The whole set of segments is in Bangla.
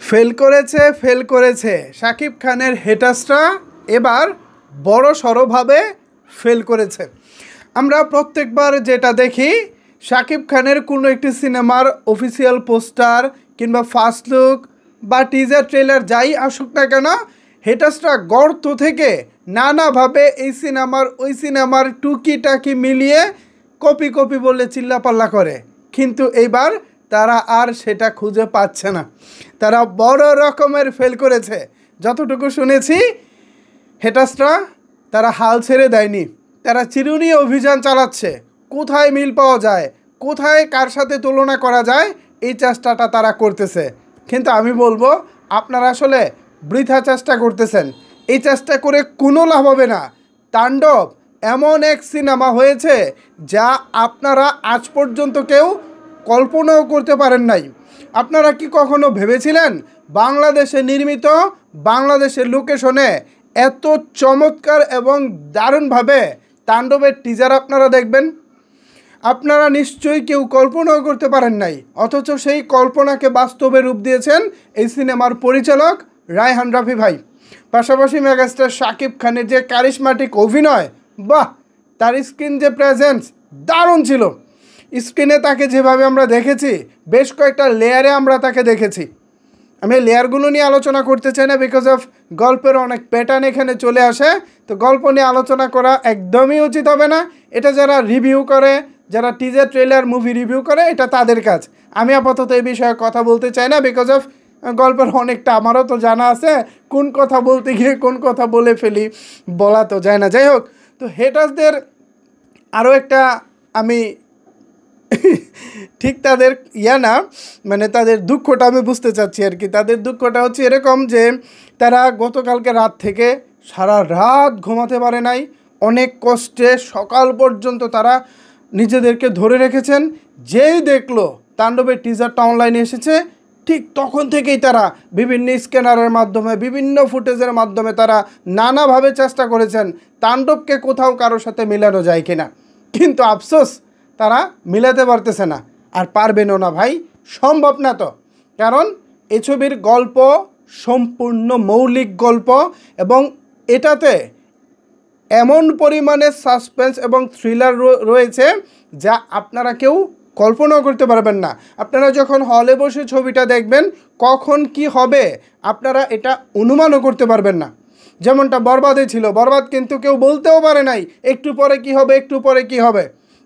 ফেল করেছে শাকিব খানের হেটার্সরা এবার বড় সড়োভাবে ফেল করেছে। আমরা প্রত্যেকবার যেটা দেখি, শাকিব খানের কোনো একটি সিনেমার অফিসিয়াল পোস্টার কিংবা ফার্স্ট লুক বা টিজার ট্রেলার যাই আসুক না কেন, হেটার্সরা গর্ত থেকে নানাভাবে এই সিনেমার ওই সিনেমার টুকিটাকি মিলিয়ে কপি কপি বলে চিল্লাপাল্লা করে। কিন্তু এইবার তারা আর সেটা খুঁজে পাচ্ছে না, তারা বড় রকমের ফেল করেছে। যতটুকু শুনেছি, হেটার্সরা তারা হাল ছেড়ে দেয়নি, তারা চিরুনি অভিযান চালাচ্ছে। কোথায় মিল পাওয়া যায়, কোথায় কার সাথে তুলনা করা যায়, এই চেষ্টাটা তারা করতেছে। কিন্তু আমি বলবো, আপনারা আসলে বৃথা চেষ্টা করতেছেন। এই চেষ্টা করে কোনো লাভ হবে না। তাণ্ডব এমন এক সিনেমা হয়েছে যা আপনারা আজ পর্যন্ত কেউ কল্পনাও করতে পারেন নাই। আপনারা কি কখনো ভেবেছিলেন বাংলাদেশে নির্মিত, বাংলাদেশের লোকেশনে এত চমৎকার এবং দারুণভাবে তাণ্ডবের টিজার আপনারা দেখবেন? আপনারা নিশ্চয়ই কেউ কল্পনাও করতে পারেন নাই। অথচ সেই কল্পনাকে বাস্তবে রূপ দিয়েছেন এই সিনেমার পরিচালক রায়হান রাফি ভাই। পাশাপাশি মেগাস্টার শাকিব খানের যে কারিশমাটিক অভিনয়, বাহ, তার স্ক্রিন যে প্রেজেন্স দারুণ ছিল। স্ক্রিনে তাকে যেভাবে আমরা দেখেছি, বেশ কয়েকটা লেয়ারে আমরা তাকে দেখেছি। আমি লেয়ারগুলো নিয়ে আলোচনা করতে চাই না, বিকজ অফ গল্পের অনেক প্যাটার্ন এখানে চলে আসে। তো গল্প নিয়ে আলোচনা করা একদমই উচিত হবে না। এটা যারা রিভিউ করে, যারা টিজার ট্রেলার মুভি রিভিউ করে, এটা তাদের কাজ। আমি আপাতত এই বিষয়ে কথা বলতে চাই না, বিকজ অফ গল্পের অনেকটা আমারও তো জানা আছে, কোন কথা বলতে গিয়ে কোন কথা বলে ফেলি, বলা তো যায় না। যাই হোক, তো হেটার্সদের আরও একটা আমি ঠিক তাদের না, মানে তাদের দুঃখটা আমি বুঝতে চাচ্ছি আর কি। তাদের দুঃখটা হচ্ছে এরকম যে তারা গতকালকে রাত থেকে সারা রাত ঘুমাতে পারে নাই। অনেক কষ্টে সকাল পর্যন্ত তারা নিজেদেরকে ধরে রেখেছেন। যেই দেখলো তাণ্ডবের টিজারটা অনলাইনে এসেছে, ঠিক তখন থেকেই তারা বিভিন্ন স্ক্যানারের মাধ্যমে, বিভিন্ন ফুটেজের মাধ্যমে তারা নানাভাবে চেষ্টা করেছেন তাণ্ডবকে কোথাও কারোর সাথে মেলানো যায় কিনা। কিন্তু আফসোস, তারা মিলাতে পারতেছে না, আর পারবেনও না ভাই, সম্ভব না। তো কারণ এই ছবির গল্প সম্পূর্ণ মৌলিক গল্প, এবং এটাতে এমন পরিমাণে সাসপেন্স এবং থ্রিলার রয়েছে যা আপনারা কেউ কল্পনাও করতে পারবেন না। আপনারা যখন হলে বসে ছবিটা দেখবেন, কখন কি হবে আপনারা এটা অনুমানও করতে পারবেন না। যেমনটা বরবাদে ছিল, বরবাদ কিন্তু কেউ বলতেও পারে নাই একটু পরে কি হবে, একটু পরে কি হবে।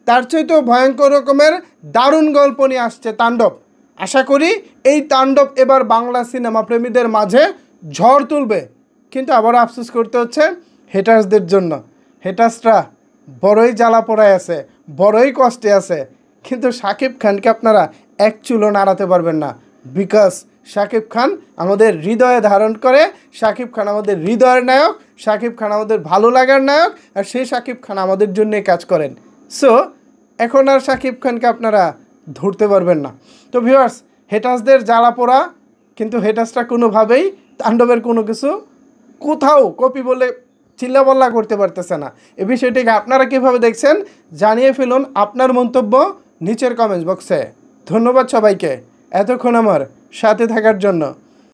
তার চাইতেও ভয়ঙ্কর রকমের দারুণ গল্প নিয়ে আসছে তাণ্ডব। আশা করি এই তাণ্ডব এবার বাংলা সিনেমা প্রেমীদের মাঝে ঝড় তুলবে। কিন্তু আবার আফসোস করতে হচ্ছে হেটার্সদের জন্য। হেটার্সরা বড়ই জ্বালা পোড়ায় আছে, বড়ই কষ্টে আছে। কিন্তু শাকিব খানকে আপনারা এক চুলো নাড়াতে পারবেন না, বিকজ শাকিব খান আমাদের হৃদয়ে ধারণ করে। শাকিব খান আমাদের হৃদয়ের নায়ক, শাকিব খান আমাদের ভালো লাগার নায়ক, আর সেই শাকিব খান আমাদের জন্যই কাজ করেন। সো এখন আর শাকিব খানকে আপনারা ধরতে পারবেন না। তো ভিউয়ার্স, হেটার্সদের জ্বালা পোড়া, কিন্তু হেটার্সরা কোনোভাবেই তাণ্ডবের কোনো কিছু কোথাও কপি বলে চিল্লাপাল্লা করতে পারতেছে না। এই বিষয়টিকে আপনারা কীভাবে দেখছেন জানিয়ে ফেলুন আপনার মন্তব্য নিচের কমেন্ট বক্সে। ধন্যবাদ সবাইকে এতক্ষণ আমার সাথে থাকার জন্য।